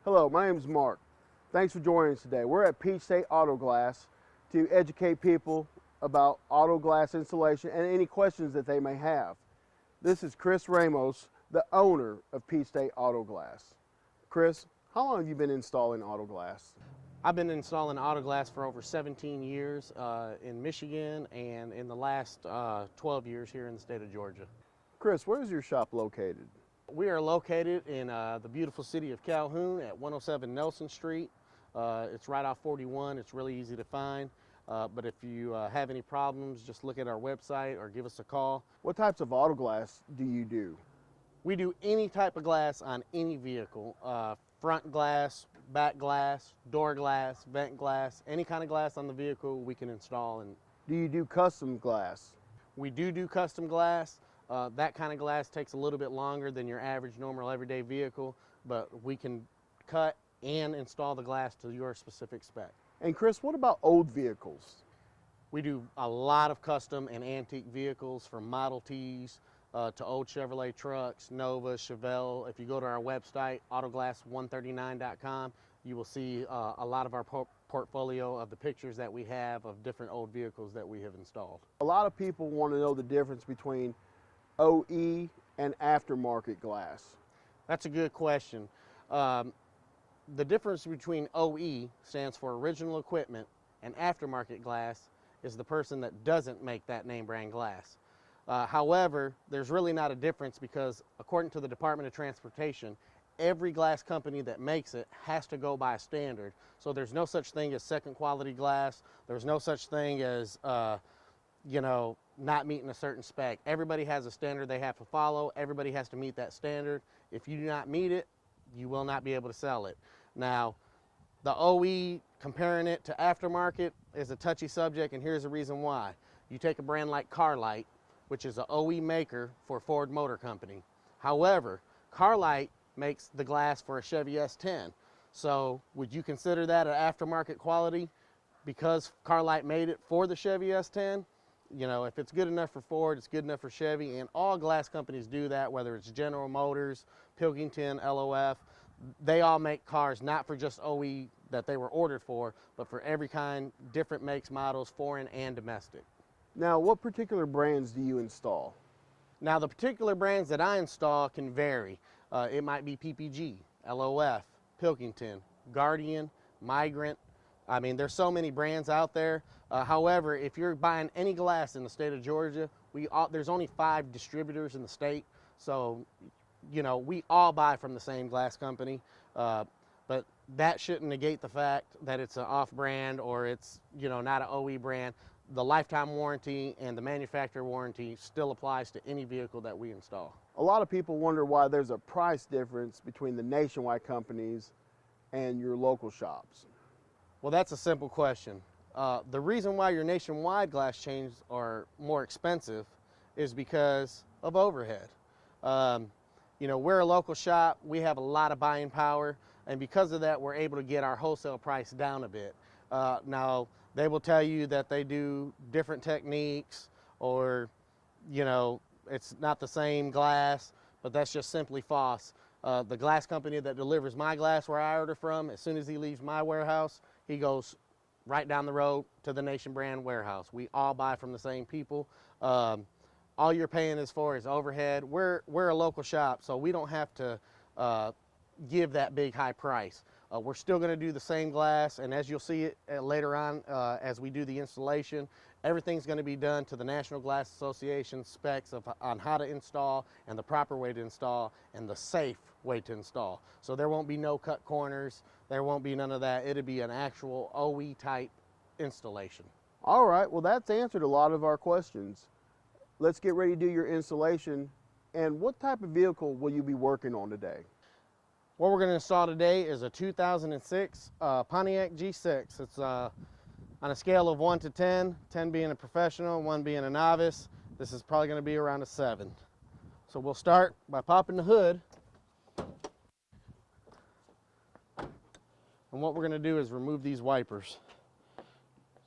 Hello, my name is Mark. Thanks for joining us today. We're at Peach State Auto Glass to educate people about auto glass installation and any questions that they may have. This is Chris Ramos, the owner of Peach State Auto Glass. Chris, how long have you been installing auto glass? I've been installing auto glass for over 17 years in Michigan and in the last 12 years here in the state of Georgia. Chris, where is your shop located? We are located in the beautiful city of Calhoun at 107 Nelson Street. It's right off 41. It's really easy to find. But if you have any problems, just look at our website or give us a call. What types of auto glass do you do? We do any type of glass on any vehicle. Front glass, back glass, door glass, vent glass, any kind of glass on the vehicle we can install. And do you do custom glass? we do custom glass. That kind of glass takes a little bit longer than your average normal everyday vehicle, but we can cut and install the glass to your specific spec. And Chris, what about old vehicles? We do a lot of custom and antique vehicles, from Model Ts to old Chevrolet trucks, Nova, Chevelle. If you go to our website, autoglass139.com, you will see a lot of our portfolio of the pictures that we have of different old vehicles that we have installed. A lot of people want to know the difference between OE and aftermarket glass. That's a good question. The difference between OE stands for original equipment and aftermarket glass is the person that doesn't make that name brand glass. However, there's really not a difference because according to the Department of Transportation, every glass company that makes it has to go by a standard. So there's no such thing as second quality glass. There's no such thing as not meeting a certain spec. Everybody has a standard they have to follow. Everybody has to meet that standard. If you do not meet it, you will not be able to sell it. Now, the OE, comparing it to aftermarket, is a touchy subject, and here's the reason why. You take a brand like Carlite, which is an OE maker for Ford Motor Company. However, Carlite makes the glass for a Chevy S10. So would you consider that an aftermarket quality because Carlite made it for the Chevy S10? You know, if it's good enough for Ford, it's good enough for Chevy, and all glass companies do that, whether it's General Motors, Pilkington, LOF. They all make cars not for just OE that they were ordered for, but for every kind, different makes, models, foreign and domestic. Now, what particular brands do you install? Now, the particular brands that I install can vary. It might be PPG, LOF, Pilkington, Guardian, Migrant. I mean, there's so many brands out there. However, if you're buying any glass in the state of Georgia, there's only 5 distributors in the state. So, you know, we all buy from the same glass company. But that shouldn't negate the fact that it's an off-brand or it's, not an OE brand. The lifetime warranty and the manufacturer warranty still applies to any vehicle that we install. A lot of people wonder why there's a price difference between the nationwide companies and your local shops. Well, that's a simple question. The reason why your nationwide glass chains are more expensive is because of overhead. We're a local shop, we have a lot of buying power, and because of that, we're able to get our wholesale price down a bit. Now, they will tell you that they do different techniques or, it's not the same glass, but that's just simply false. The glass company that delivers my glass where I order from, as soon as he leaves my warehouse, he goes right down the road to the Nation brand warehouse. We all buy from the same people. All you're paying is overhead. We're a local shop, so we don't have to give that big high price. We're still going to do the same glass, and as you'll see it later on as we do the installation, everything's going to be done to the National Glass Association specs on how to install and the proper way to install and the safe way to install. So there won't be no cut corners, there won't be none of that. It'll be an actual OE type installation. All right, well, that's answered a lot of our questions. Let's get ready to do your installation. And what type of vehicle will you be working on today? What we're going to install today is a 2006 Pontiac G6. It's on a scale of 1 to 10, 10 being a professional, 1 being a novice. This is probably going to be around a 7. So we'll start by popping the hood. And what we're going to do is remove these wipers.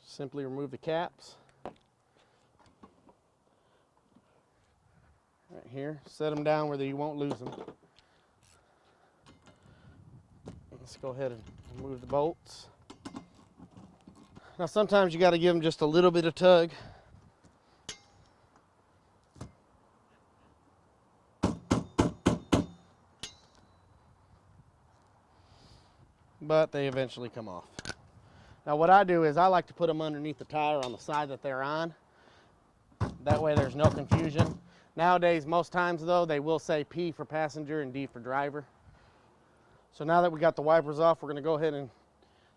Simply remove the caps. Right here, set them down where you won't lose them. Let's go ahead and remove the bolts. Now sometimes you got to give them just a little bit of tug. But they eventually come off. Now what I do is I like to put them underneath the tire on the side that they're on. That way there's no confusion. Nowadays, most times though, they will say P for passenger and D for driver. So now that we got the wipers off, we're going to go ahead and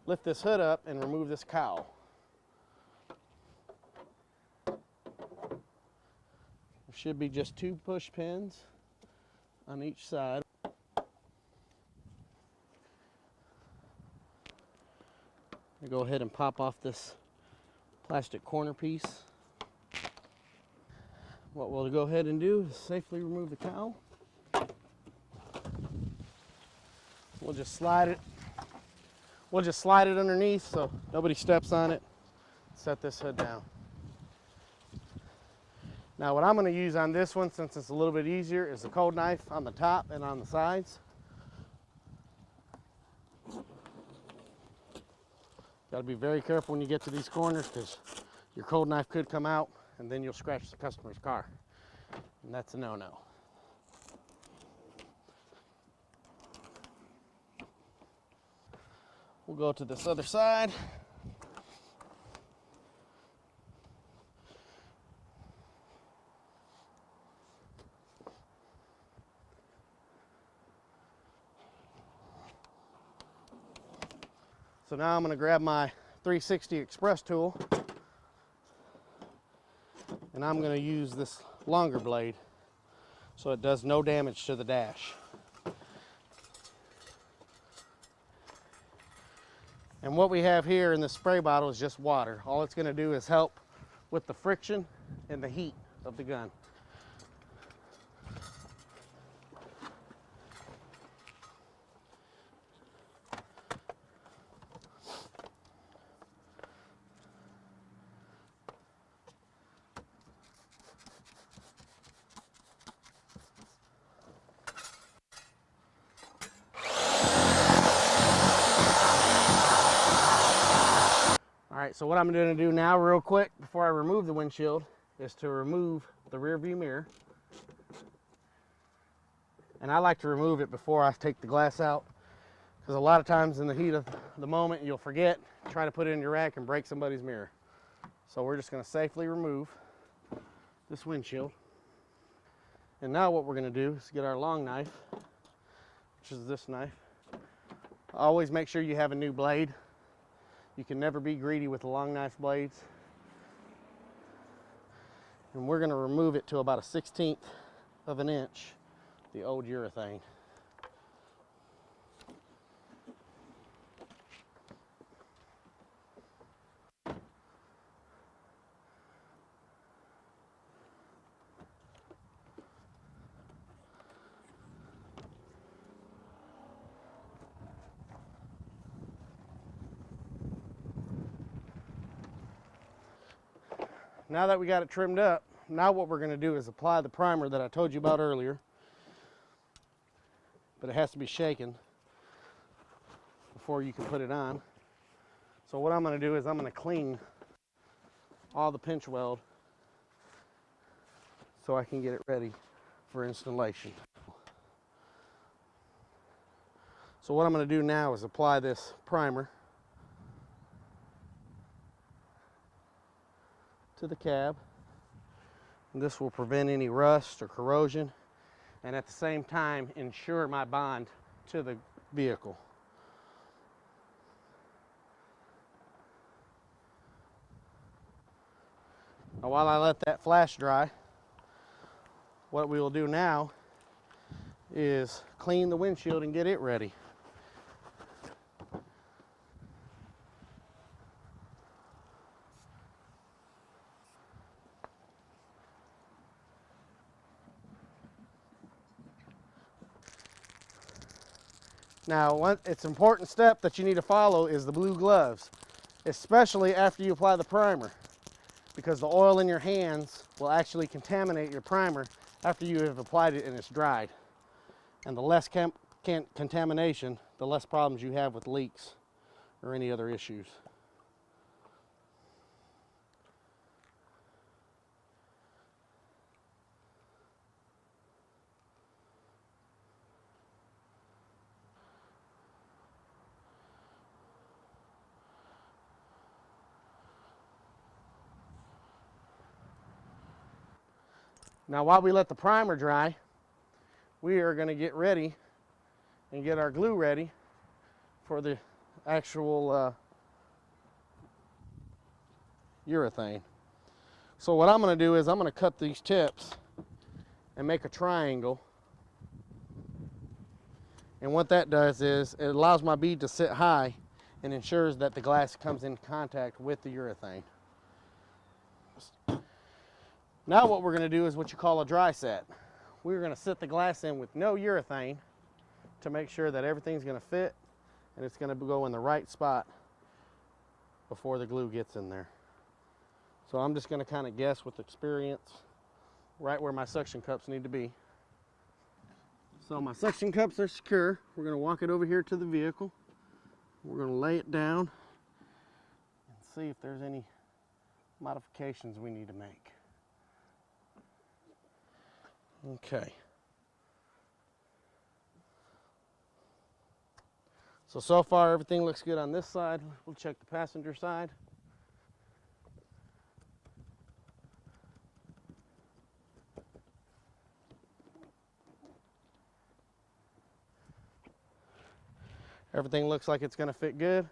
lift this hood up and remove this cowl. There should be just 2 push pins on each side. Go ahead and pop off this plastic corner piece. What we'll go ahead and do is safely remove the cowl. We'll just slide it. We'll just slide it underneath so nobody steps on it. Set this hood down. Now what I'm going to use on this one, since it's a little bit easier, is the cold knife on the top and on the sides. Got to be very careful when you get to these corners because your cold knife could come out and then you'll scratch the customer's car. And that's a no-no. We'll go to this other side. So now I'm going to grab my 360 Express tool and I'm going to use this longer blade so it does no damage to the dash. And what we have here in this spray bottle is just water. All it's going to do is help with the friction and the heat of the gun. Alright, so what I'm going to do now real quick before I remove the windshield is to remove the rear view mirror. And I like to remove it before I take the glass out because a lot of times in the heat of the moment you'll forget, try to put it in your rack and break somebody's mirror. So we're just going to safely remove this windshield. And now what we're going to do is get our long knife, which is this knife. Always make sure you have a new blade. You can never be greedy with the long knife blades. And we're going to remove it to about a 1/16 of an inch, the old urethane. Now that we got it trimmed up, now what we're going to do is apply the primer that I told you about earlier. But it has to be shaken before you can put it on. So what I'm going to do is I'm going to clean all the pinch weld so I can get it ready for installation. So what I'm going to do now is apply this primer to the cab. And this will prevent any rust or corrosion and at the same time ensure my bond to the vehicle. Now while I let that flash dry, what we will do now is clean the windshield and get it ready. Now, it's an important step that you need to follow is the blue gloves, especially after you apply the primer, because the oil in your hands will actually contaminate your primer after you have applied it and it's dried. And the less contamination, the the less problems you have with leaks or any other issues. Now while we let the primer dry, we are going to get ready and get our glue ready for the actual urethane. So what I'm going to do is I'm going to cut these tips and make a triangle. And what that does is it allows my bead to sit high and ensures that the glass comes in contact with the urethane. Now what we're going to do is what you call a dry set. We're going to sit the glass in with no urethane to make sure that everything's going to fit and it's going to go in the right spot before the glue gets in there. So I'm just going to kind of guess with experience right where my suction cups need to be. So my suction cups are secure. We're going to walk it over here to the vehicle. We're going to lay it down and see if there's any modifications we need to make. Okay. So far everything looks good on this side. We'll check the passenger side. Everything looks like it's going to fit good.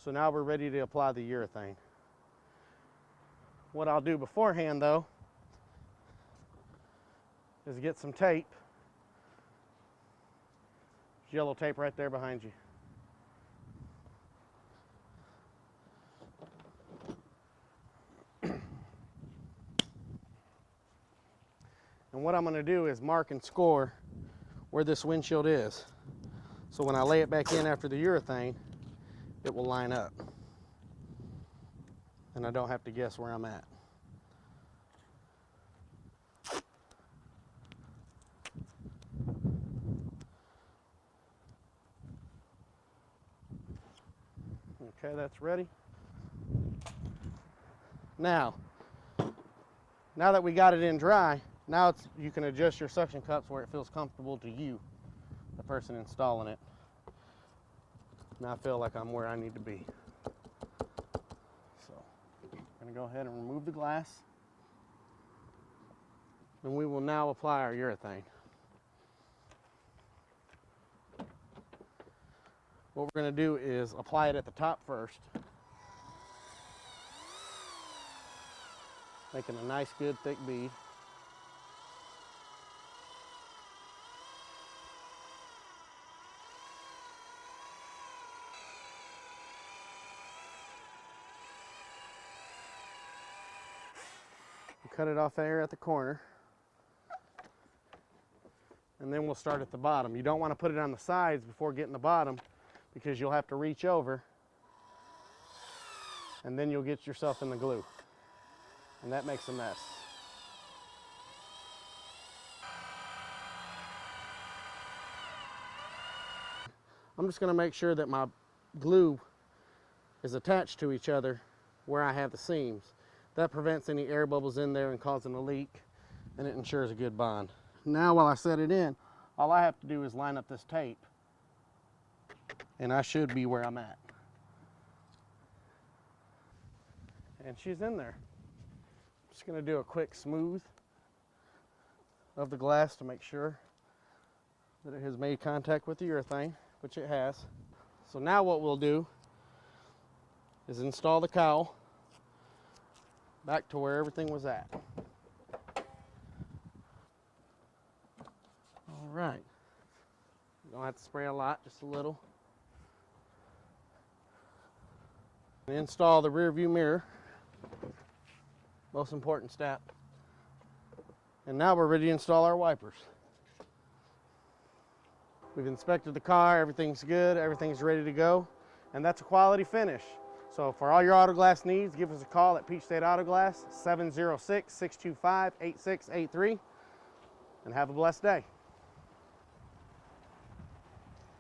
So now we're ready to apply the urethane. What I'll do beforehand though is get some tape. There's yellow tape right there behind you. And what I'm going to do is mark and score where this windshield is. So when I lay it back in after the urethane, it will line up. And I don't have to guess where I'm at. Okay, that's ready. Now that we got it in dry, now you can adjust your suction cups where it feels comfortable to you, the person installing it. Now I feel like I'm where I need to be. So I'm going to go ahead and remove the glass. And we will now apply our urethane. What we're going to do is apply it at the top first, making a nice good thick bead. Cut it off there at the corner, and then we'll start at the bottom. You don't want to put it on the sides before getting the bottom, because you'll have to reach over and then you'll get yourself in the glue, and that makes a mess. I'm just going to make sure that my glue is attached to each other where I have the seams. That prevents any air bubbles in there and causing a leak, and it ensures a good bond. Now while I set it in, all I have to do is line up this tape, and I should be where I'm at. And she's in there. I'm just going to do a quick smooth of the glass to make sure that it has made contact with the urethane, which it has. So now what we'll do is install the cowl back to where everything was at. All right. You don't have to spray a lot, just a little. And install the rear view mirror. Most important step. And now we're ready to install our wipers. We've inspected the car, everything's good, everything's ready to go, and that's a quality finish. So for all your auto glass needs, give us a call at Peach State Auto Glass, 706-625-8683, and have a blessed day.